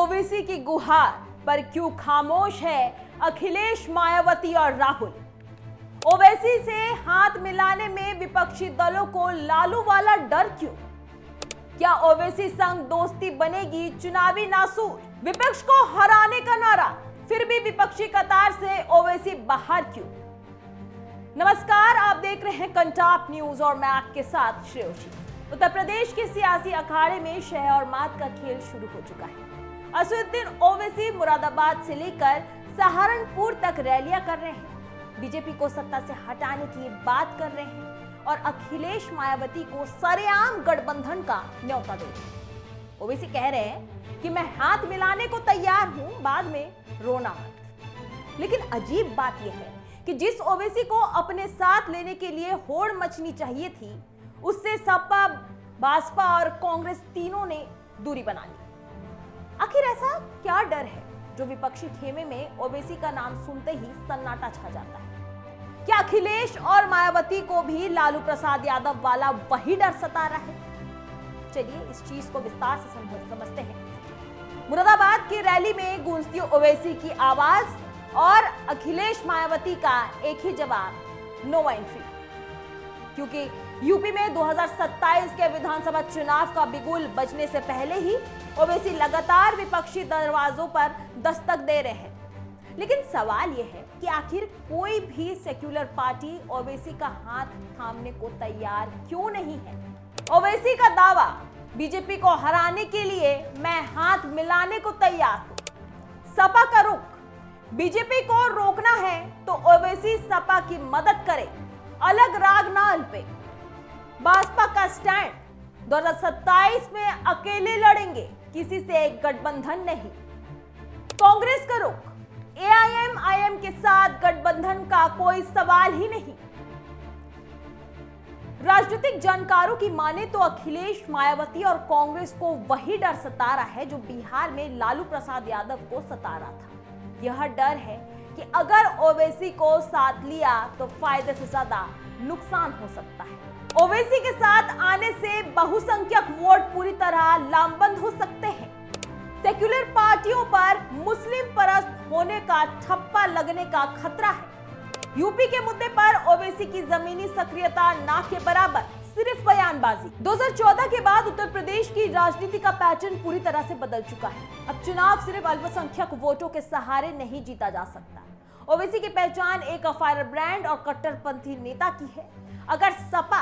ओवैसी की गुहार पर क्यों खामोश है अखिलेश, मायावती और राहुल? ओवैसी से हाथ मिलाने में विपक्षी दलों को लालू वाला डर क्यों? क्या ओवैसी संग दोस्ती बनेगी चुनावी नासूर? विपक्ष को हराने का नारा, फिर भी विपक्षी कतार से ओवैसी बाहर क्यों? नमस्कार, आप देख रहे हैं कंटाप न्यूज और मैं आपके साथ श्रेयोशी। उत्तर प्रदेश के सियासी अखाड़े में शह और मात का खेल शुरू हो चुका है। असदुद्दीन ओवैसी मुरादाबाद से लेकर सहारनपुर तक रैलियां कर रहे हैं, बीजेपी को सत्ता से हटाने की बात कर रहे हैं और अखिलेश मायावती को सरेआम गठबंधन का न्योता दे रहे हैं। ओवैसी कह रहे हैं कि मैं हाथ मिलाने को तैयार हूं, बाद में रोना मत। लेकिन अजीब बात यह है कि जिस ओवैसी को अपने साथ लेने के लिए होड़ मचनी चाहिए थी, उससे सपा, भाजपा और कांग्रेस तीनों ने दूरी बना ली। आखिर ऐसा क्या डर है जो विपक्षी खेमे में ओवैसी का नाम सुनते ही सन्नाटा छा जाता है? क्या अखिलेश और मायावती को भी लालू प्रसाद यादव वाला वही डर सता रहा है? चलिए इस चीज को विस्तार से समझते हैं। मुरादाबाद की रैली में गूंजती ओवैसी की आवाज और अखिलेश मायावती का एक ही जवाब, नो एंट्री। क्योंकि यूपी में 2027 के विधानसभा चुनाव का बिगुल बजने से पहले ही ओवैसी लगातार विपक्षी दरवाजों पर दस्तक दे रहे हैं। लेकिन सवाल यह है कि आखिर कोई भी सेक्युलर पार्टी ओवैसी का हाथ थामने को तैयार क्यों नहीं है? ओवैसी का दावा, बीजेपी को हराने के लिए मैं हाथ मिलाने को तैयार हूं। सपा का रुख, बीजेपी को रोकना है तो ओवैसी सपा की मदद करे, अलग राग ना अल्पे। भाजपा का स्टैंड, 2027 में अकेले लड़ेंगे, किसी से एक गठबंधन नहीं। कांग्रेस का रुख, एआईएमआईएम के साथ गठबंधन का कोई सवाल ही नहीं। राजनीतिक जानकारों की माने तो अखिलेश, मायावती और कांग्रेस को वही डर सता रहा है जो बिहार में लालू प्रसाद यादव को सता रहा था। यह डर है कि अगर ओवैसी को साथ लिया तो फायदे से ज्यादा नुकसान हो सकता है। ओवैसी के साथ आने से बहुसंख्यक वोट पूरी तरह लामबंद हो सकते हैं। सेक्युलर पार्टियों पर मुस्लिम परस्त होने का ठप्पा लगने का खतरा है। यूपी के मुद्दे पर ओवैसी की जमीनी सक्रियता ना के बराबर, सिर्फ बयानबाजी। 2014 के बाद उत्तर प्रदेश की राजनीति का पैटर्न पूरी तरह से बदल चुका है। अब चुनाव सिर्फ अल्पसंख्यक वोटों के सहारे नहीं जीता जा सकता। ओवैसी की पहचान एक फायर ब्रांड और कट्टरपंथी नेता की है। अगर सपा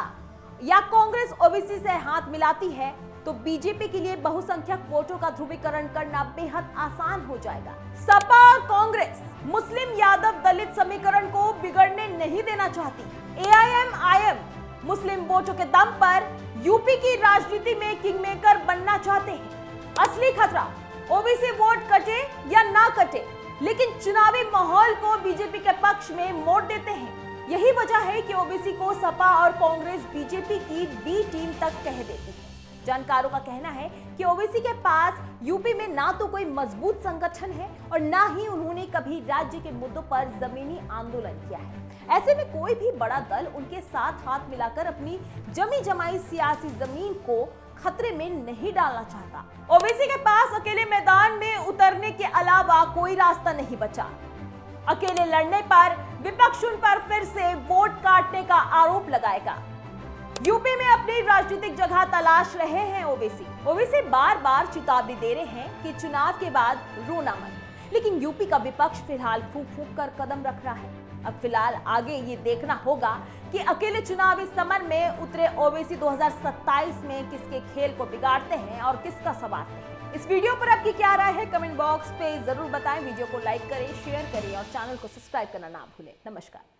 या कांग्रेस ओवैसी से हाथ मिलाती है तो बीजेपी के लिए बहुसंख्यक वोटों का ध्रुवीकरण करना बेहद आसान हो जाएगा। सपा और कांग्रेस मुस्लिम यादव दलित समीकरण को बिगड़ने नहीं देना चाहती। एआईएमआईएम मुस्लिम वोटों के दम पर यूपी की राजनीति में किंगमेकर बनना चाहते हैं। असली खतरा ओवैसी वोट कटे या ना कटे, लेकिन चुनावी माहौल को बीजेपी के पक्ष में मोड़ देते हैं। यही वजह है कि ओवैसी को सपा और कांग्रेस बीजेपी की बी टीम तक कह देती है। जानकारों का कहना है कि ओवैसी के पास यूपी में ना तो कोई मजबूत संगठन है और ना ही उन्होंने कभी राज्य के मुद्दों पर जमीनी आंदोलन किया है। ऐसे में कोई भी बड़ा दल उनके साथ हाथ मिलाकर अपनी जमी जमाई सियासी जमीन को खतरे में नहीं डालना चाहता। ओवैसी के पास अकेले मैदान में उतरने के अलावा कोई रास्ता नहीं बचा। अकेले लड़ने पर विपक्ष उन पर फिर से वोट काटने का आरोप लगाएगा। यूपी में अपनी राजनीतिक जगह तलाश रहे हैं ओवैसी बार बार चेतावनी दे रहे हैं कि चुनाव के बाद रोना मत। लेकिन यूपी का विपक्ष फिलहाल फूंक फूंक कर कदम रख रहा है। अब फिलहाल आगे ये देखना होगा कि अकेले चुनावी समर में उतरे ओवैसी 2027 में किसके खेल को बिगाड़ते हैं और किसका संवारते हैं। इस वीडियो पर आपकी क्या राय है, कमेंट बॉक्स पे जरूर बताएं। वीडियो को लाइक करें, शेयर करें और चैनल को सब्सक्राइब करना ना भूलें। नमस्कार।